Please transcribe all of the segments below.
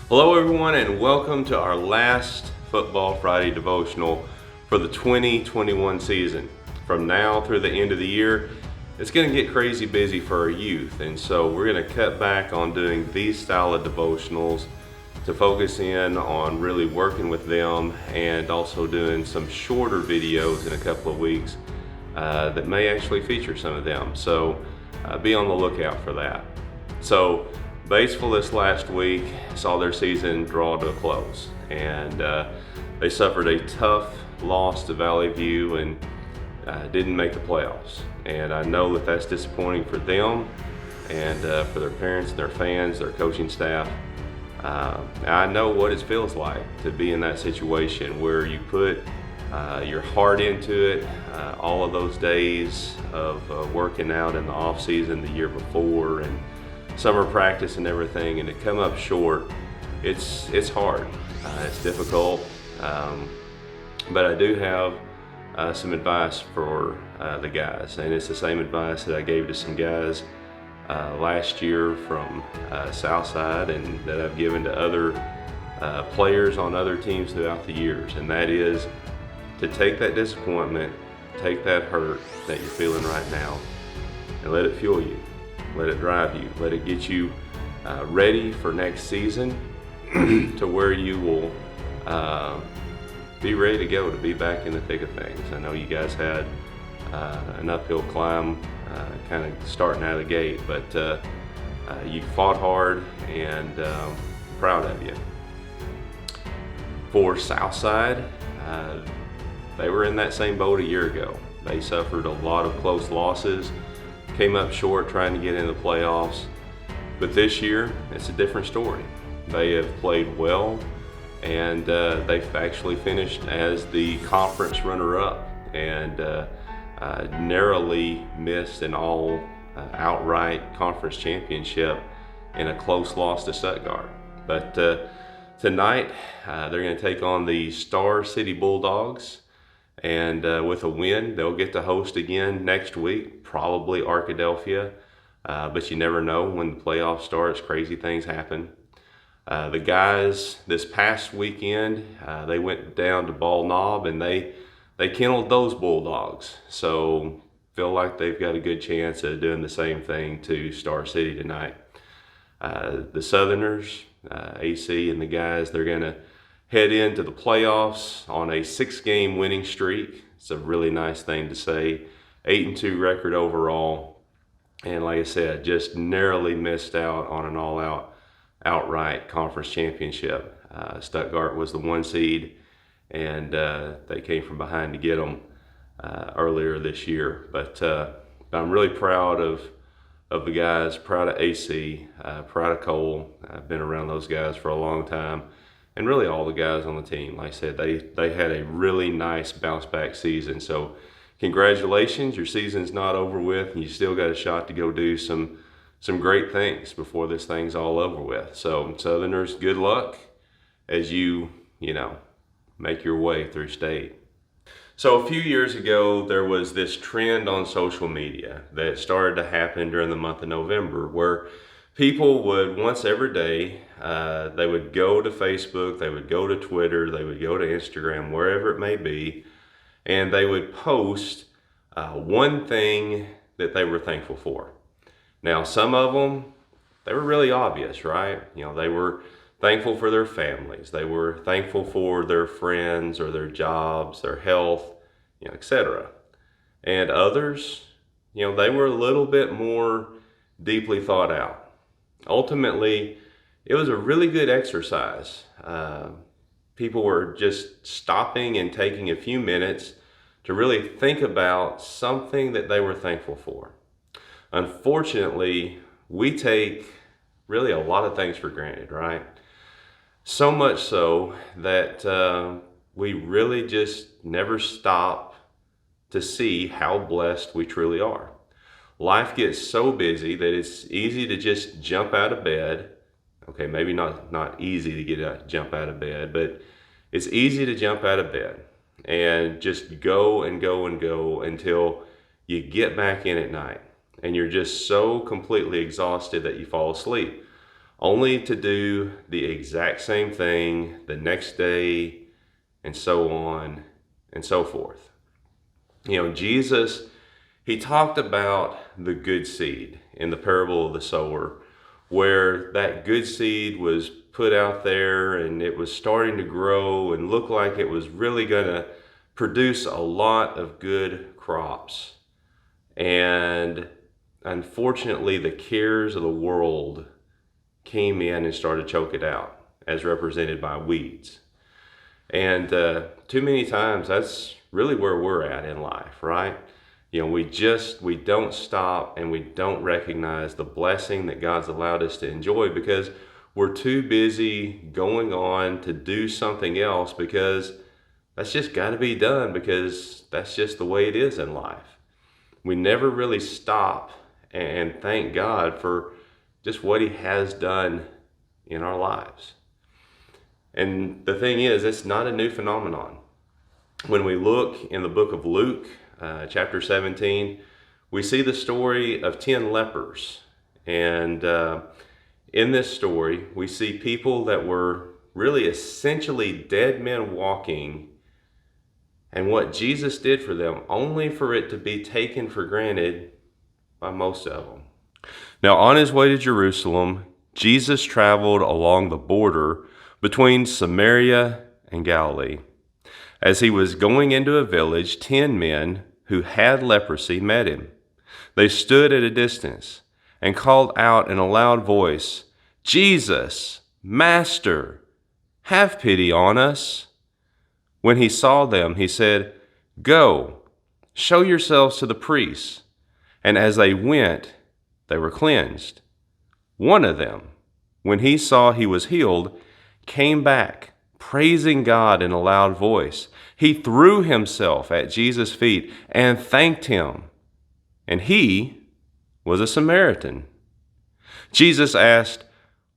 Hello everyone, and welcome to our last Football Friday devotional for the 2021 season. From now through the end of the year, it's going to get crazy busy for our youth, and so we're going to cut back on doing these style of devotionals to focus in on really working with them, and also doing some shorter videos in a couple of weeks that may actually feature some of them. So be on the lookout for that. So Baseball this last week saw their season draw to a close, and they suffered a tough loss to Valley View and didn't make the playoffs. And I know that that's disappointing for them and for their parents, their fans, their coaching staff. I know what it feels like to be in that situation where you put your heart into it, all of those days of working out in the off season the year before and summer practice and everything, and to come up short, it's hard. It's difficult, but I do have some advice for the guys, and it's the same advice that I gave to some guys last year from Southside, and that I've given to other players on other teams throughout the years, and that is to take that disappointment, take that hurt that you're feeling right now, and let it fuel you. Let it drive you. Let it get you ready for next season to where you will be ready to go, to be back in the thick of things. I know you guys had an uphill climb kind of starting out of the gate, but you fought hard, and proud of you. For Southside, they were in that same boat a year ago. They suffered a lot of close losses, came up short trying to get in the playoffs, but this year it's a different story. They have played well, and they've actually finished as the conference runner-up, and narrowly missed an all outright conference championship in a close loss to Stuttgart. But tonight they're going to take on the Star City Bulldogs. And with a win, they'll get to host again next week, probably Arkadelphia. But you never know, when the playoff starts, crazy things happen. The guys this past weekend, they went down to Ball Knob, and they kenneled those Bulldogs. So feel like they've got a good chance of doing the same thing to Star City tonight. The Southerners, AC and the guys, they're going to head into the playoffs on a 6-game winning streak. It's a really nice thing to say. 8-2 record overall. And like I said, just narrowly missed out on an outright conference championship. Stuttgart was the 1 seed, and they came from behind to get them earlier this year. But I'm really proud of the guys, proud of AC, proud of Cole. I've been around those guys for a long time. And really all the guys on the team. Like I said, they had a really nice bounce back season. So congratulations, your season's not over with, and you still got a shot to go do some great things before this thing's all over with. So Southerners, good luck as you make your way through state. So a few years ago, there was this trend on social media that started to happen during the month of November, where people would, once every day, they would go to Facebook, they would go to Twitter, they would go to Instagram, wherever it may be, and they would post one thing that they were thankful for. Now, some of them, they were really obvious, right? They were thankful for their families. They were thankful for their friends or their jobs, their health, etc. And others, they were a little bit more deeply thought out. Ultimately, it was a really good exercise. People were just stopping and taking a few minutes to really think about something that they were thankful for. Unfortunately, we take really a lot of things for granted, right? So much so that we really just never stop to see how blessed we truly are. Life gets so busy that it's easy to just jump out of bed. Okay, maybe not easy to jump out of bed, but it's easy to jump out of bed and just go and go and go until you get back in at night, and you're just so completely exhausted that you fall asleep. only to do the exact same thing the next day, and so on and so forth. Jesus, he talked about the good seed in the parable of the sower, where that good seed was put out there and it was starting to grow and look like it was really going to produce a lot of good crops. And unfortunately, the cares of the world came in and started to choke it out, as represented by weeds. And too many times, that's really where we're at in life, right? We don't stop and we don't recognize the blessing that God's allowed us to enjoy because we're too busy going on to do something else, because that's just got to be done, because that's just the way it is in life. We never really stop and thank God for just what he has done in our lives. And the thing is, it's not a new phenomenon. When we look in the book of Luke, chapter 17, we see the story of 10 lepers. And in this story, we see people that were really essentially dead men walking, and what Jesus did for them, only for it to be taken for granted by most of them. Now, on his way to Jerusalem, Jesus traveled along the border between Samaria and Galilee. As he was going into a village, 10 men who had leprosy met him. They stood at a distance and called out in a loud voice, "Jesus, Master, have pity on us." When he saw them, he said, "Go, show yourselves to the priests." And as they went, they were cleansed. One of them, when he saw he was healed, came back, praising God in a loud voice. He threw himself at Jesus' feet and thanked him. And he was a Samaritan. Jesus asked,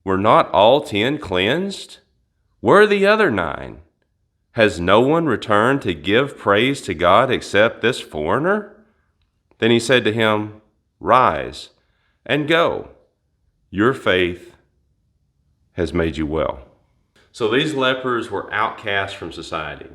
"Were not all 10 cleansed? Where are the other 9? Has no one returned to give praise to God except this foreigner?" Then he said to him, "Rise and go. Your faith has made you well." So these lepers were outcast from society.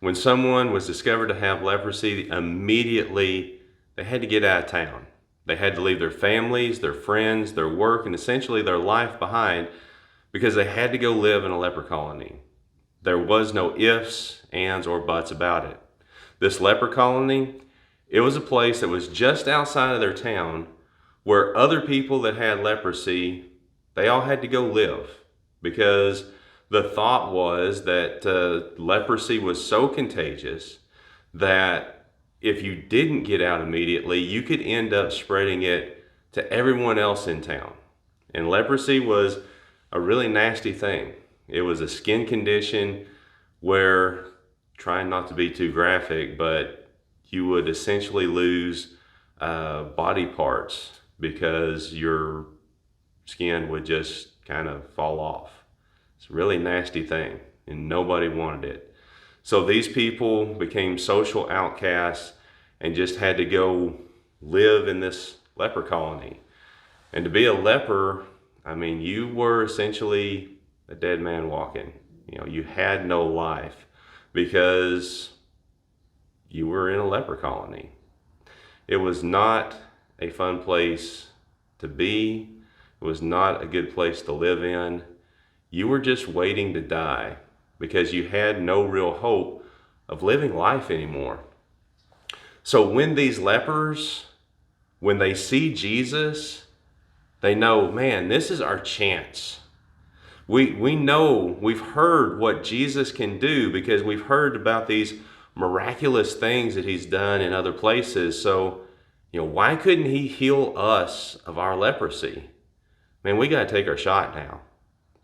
When someone was discovered to have leprosy, immediately they had to get out of town. They had to leave their families, their friends, their work, and essentially their life behind, because they had to go live in a leper colony. There was no ifs, ands, or buts about it. This leper colony, it was a place that was just outside of their town, where other people that had leprosy, they all had to go live, because the thought was that leprosy was so contagious that if you didn't get out immediately, you could end up spreading it to everyone else in town. And leprosy was a really nasty thing. It was a skin condition where, trying not to be too graphic, but you would essentially lose body parts because your skin would just kind of fall off. It's a really nasty thing, and nobody wanted it. So these people became social outcasts and just had to go live in this leper colony. And to be a leper, I mean, you were essentially a dead man walking. You had no life because you were in a leper colony. It was not a fun place to be. It was not a good place to live in. You were just waiting to die because you had no real hope of living life anymore. So when these lepers, when they see Jesus, they know, man, this is our chance. We know, we've heard what Jesus can do because we've heard about these miraculous things that he's done in other places. So, why couldn't he heal us of our leprosy? Man, we got to take our shot now.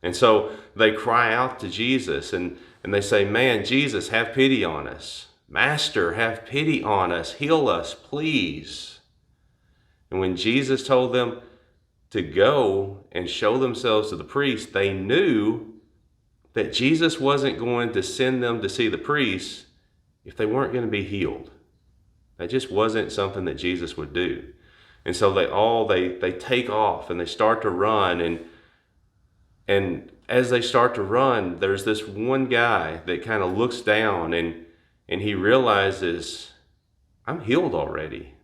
And so they cry out to Jesus and they say, "Man, Jesus, have pity on us. Master, have pity on us. Heal us, please." And when Jesus told them to go and show themselves to the priest, they knew that Jesus wasn't going to send them to see the priest if they weren't going to be healed. That just wasn't something that Jesus would do. And so they take off and they start to run, and And as they start to run, there's this one guy that kind of looks down and he realizes, I'm healed already.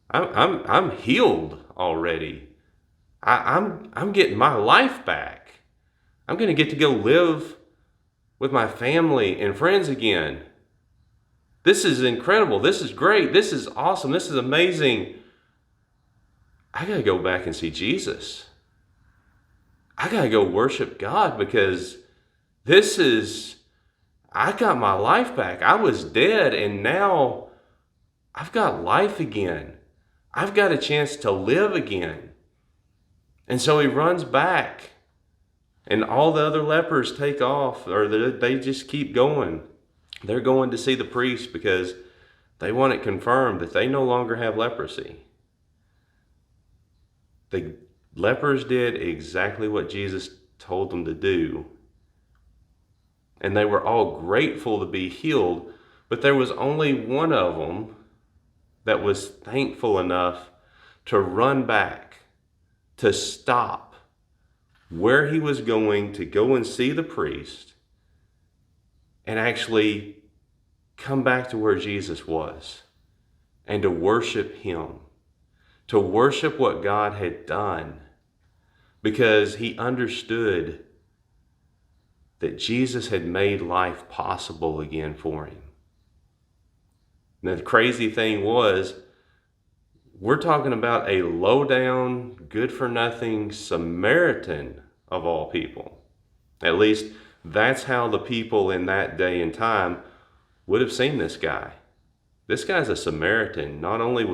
I'm healed already. I'm getting my life back. I'm going to get to go live with my family and friends again. This is incredible. This is great. This is awesome. This is amazing. I got to go back and see Jesus. I got to go worship God because I got my life back. I was dead and now I've got life again. I've got a chance to live again. And so he runs back, and all the other lepers take off, or they just keep going. They're going to see the priest because they want it confirmed that they no longer have leprosy. The lepers did exactly what Jesus told them to do. And they were all grateful to be healed, but there was only one of them that was thankful enough to run back, to stop where he was going to go and see the priest and actually come back to where Jesus was and to worship him, to worship what God had done, because he understood that Jesus had made life possible again for him. And the crazy thing was, we're talking about a low-down, good-for-nothing Samaritan of all people. At least that's how the people in that day and time would have seen this guy. This guy's a Samaritan. Not only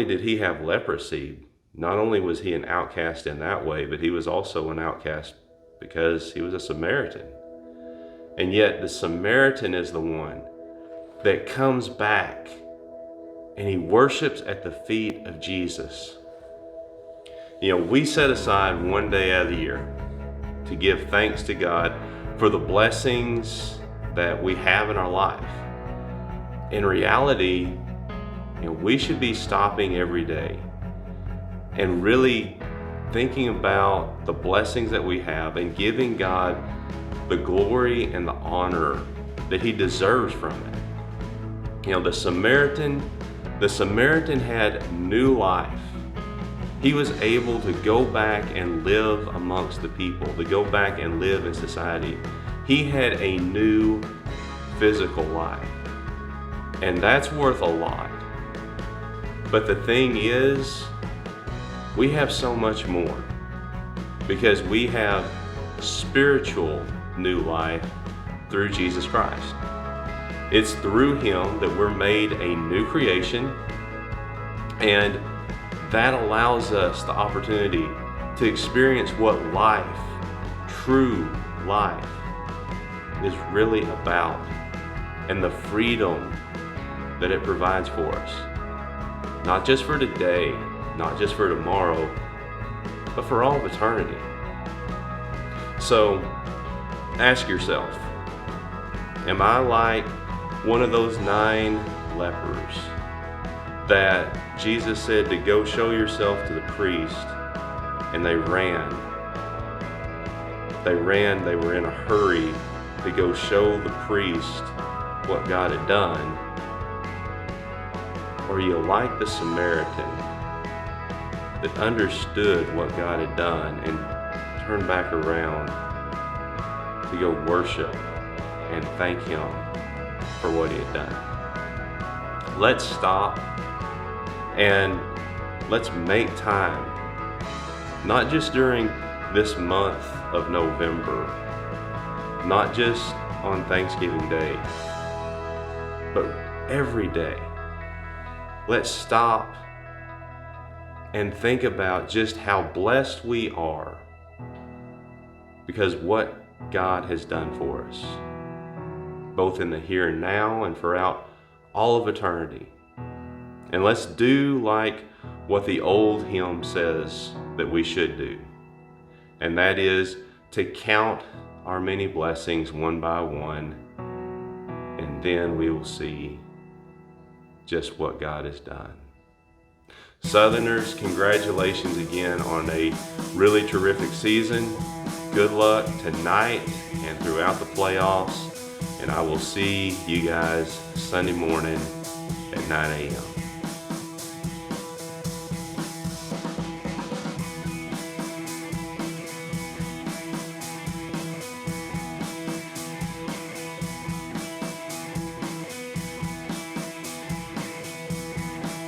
did he have leprosy, not only was he an outcast in that way, but he was also an outcast because he was a Samaritan. And yet the Samaritan is the one that comes back and he worships at the feet of Jesus. We set aside one day out of the year to give thanks to God for the blessings that we have in our life. In reality, we should be stopping every day and really thinking about the blessings that we have and giving God the glory and the honor that he deserves from it. The Samaritan had new life. He was able to go back and live amongst the people, to go back and live in society. He had a new physical life. And that's worth a lot. But the thing is, we have so much more because we have spiritual new life through Jesus Christ. It's through him that we're made a new creation, and that allows us the opportunity to experience what life, true life, is really about, and the freedom that it provides for us. Not just for today, not just for tomorrow, but for all of eternity. So ask yourself, am I like one of those 9 lepers that Jesus said to go show yourself to the priest, and they ran? They were in a hurry to go show the priest what God had done. Or are you like the Samaritan that understood what God had done and turned back around to go worship and thank him for what he had done? Let's stop and let's make time, not just during this month of November, not just on Thanksgiving Day, but every day. Let's stop and think about just how blessed we are because what God has done for us, both in the here and now and throughout all of eternity. And let's do like what the old hymn says that we should do, and that is to count our many blessings one by one, and then we will see just what God has done. Southerners, congratulations again on a really terrific season. Good luck tonight and throughout the playoffs. And I will see you guys Sunday morning at 9 a.m.